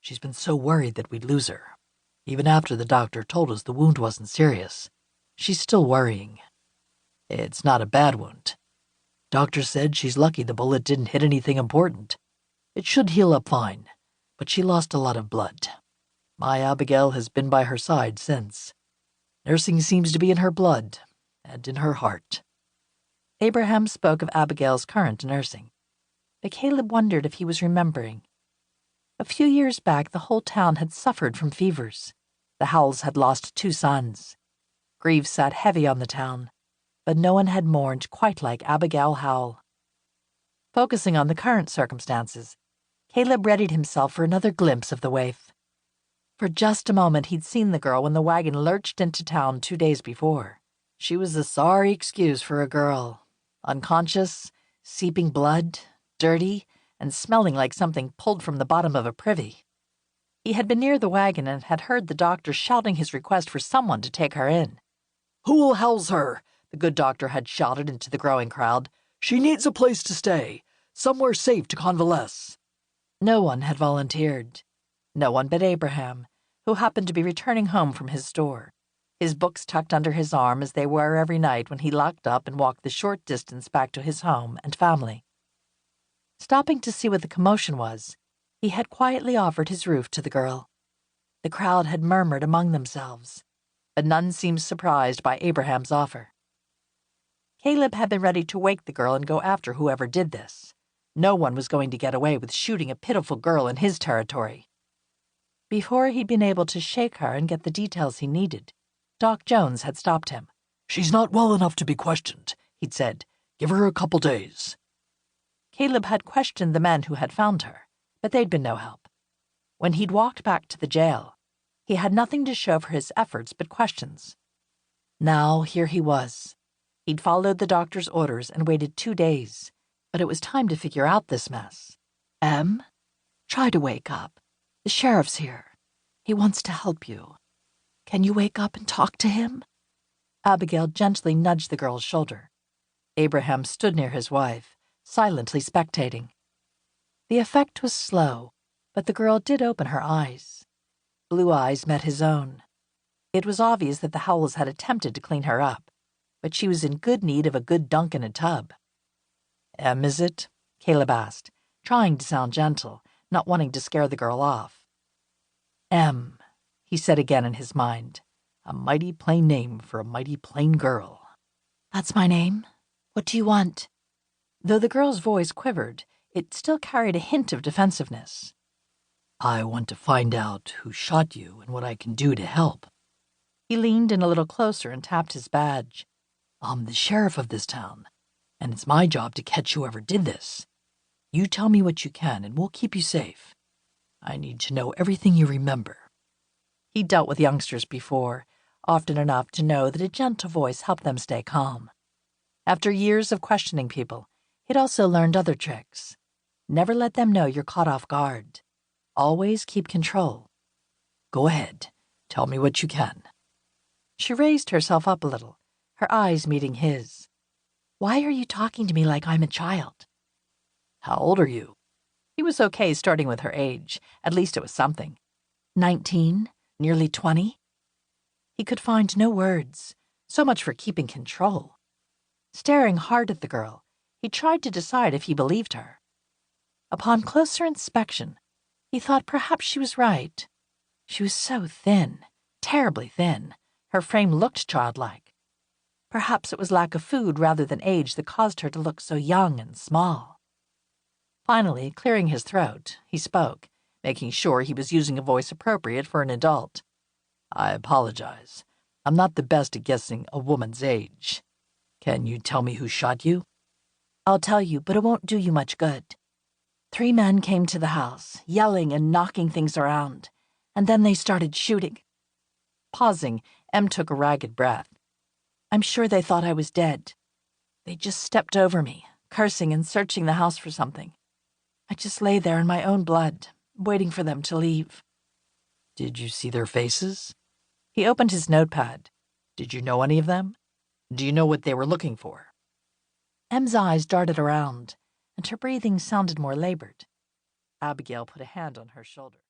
She's been so worried that we'd lose her. Even after the doctor told us the wound wasn't serious, she's still worrying. It's not a bad wound. Doctor said she's lucky the bullet didn't hit anything important. It should heal up fine, but she lost a lot of blood. My Abigail has been by her side since. Nursing seems to be in her blood and in her heart. Abraham spoke of Abigail's current nursing, but Caleb wondered if he was remembering. A few years back, the whole town had suffered from fevers. The Howells had lost 2 sons. Grief sat heavy on the town, but no one had mourned quite like Abigail Howell. Focusing on the current circumstances, Caleb readied himself for another glimpse of the waif. For just a moment he'd seen the girl when the wagon lurched into town 2 days before. She was a sorry excuse for a girl. Unconscious, seeping blood, dirty, and smelling like something pulled from the bottom of a privy. He had been near the wagon and had heard the doctor shouting his request for someone to take her in. "Who'll house her?" the good doctor had shouted into the growing crowd. "She needs a place to stay, somewhere safe to convalesce." No one had volunteered. No one but Abraham, who happened to be returning home from his store, his books tucked under his arm as they were every night when he locked up and walked the short distance back to his home and family. Stopping to see what the commotion was, he had quietly offered his roof to the girl. The crowd had murmured among themselves, but none seemed surprised by Abraham's offer. Caleb had been ready to wake the girl and go after whoever did this. No one was going to get away with shooting a pitiful girl in his territory. Before he'd been able to shake her and get the details he needed, Doc Jones had stopped him. "She's not well enough to be questioned," he'd said. "Give her a couple days." Caleb had questioned the men who had found her, but they'd been no help. When he'd walked back to the jail, he had nothing to show for his efforts but questions. Now here he was. He'd followed the doctor's orders and waited 2 days, but it was time to figure out this mess. Em, try to wake up. The sheriff's here. He wants to help you. Can you wake up and talk to him? Abigail gently nudged the girl's shoulder. Abraham stood near his wife, silently spectating. The effect was slow, but the girl did open her eyes. Blue eyes met his own. It was obvious that the Howells had attempted to clean her up, but she was in good need of a good dunk in a tub. "Em, is it?" Caleb asked, trying to sound gentle, not wanting to scare the girl off. "Em," he said again in his mind. A mighty plain name for a mighty plain girl. That's my name. What do you want? Though the girl's voice quivered, it still carried a hint of defensiveness. "I want to find out who shot you and what I can do to help." He leaned in a little closer and tapped his badge. "I'm the sheriff of this town, and it's my job to catch whoever did this. You tell me what you can, and we'll keep you safe. I need to know everything you remember." He'd dealt with youngsters before, often enough to know that a gentle voice helped them stay calm. After years of questioning people, he'd also learned other tricks. Never let them know you're caught off guard. Always keep control. "Go ahead. Tell me what you can." She raised herself up a little, her eyes meeting his. Why are you talking to me like I'm a child? "How old are you?" He was okay starting with her age. At least it was something. 19, nearly 20. He could find no words. So much for keeping control. Staring hard at the girl, he tried to decide if he believed her. Upon closer inspection, he thought perhaps she was right. She was so thin, terribly thin. Her frame looked childlike. Perhaps it was lack of food rather than age that caused her to look so young and small. Finally, clearing his throat, he spoke, making sure he was using a voice appropriate for an adult. "I apologize. I'm not the best at guessing a woman's age. Can you tell me who shot you?" I'll tell you, but it won't do you much good. 3 men came to the house, yelling and knocking things around, and then they started shooting." Pausing, Em took a ragged breath. "I'm sure they thought I was dead. They just stepped over me, cursing and searching the house for something. I just lay there in my own blood, waiting for them to leave." "Did you see their faces?" He opened his notepad. "Did you know any of them? Do you know what they were looking for?" Em's eyes darted around, and her breathing sounded more labored. Abigail put a hand on her shoulder.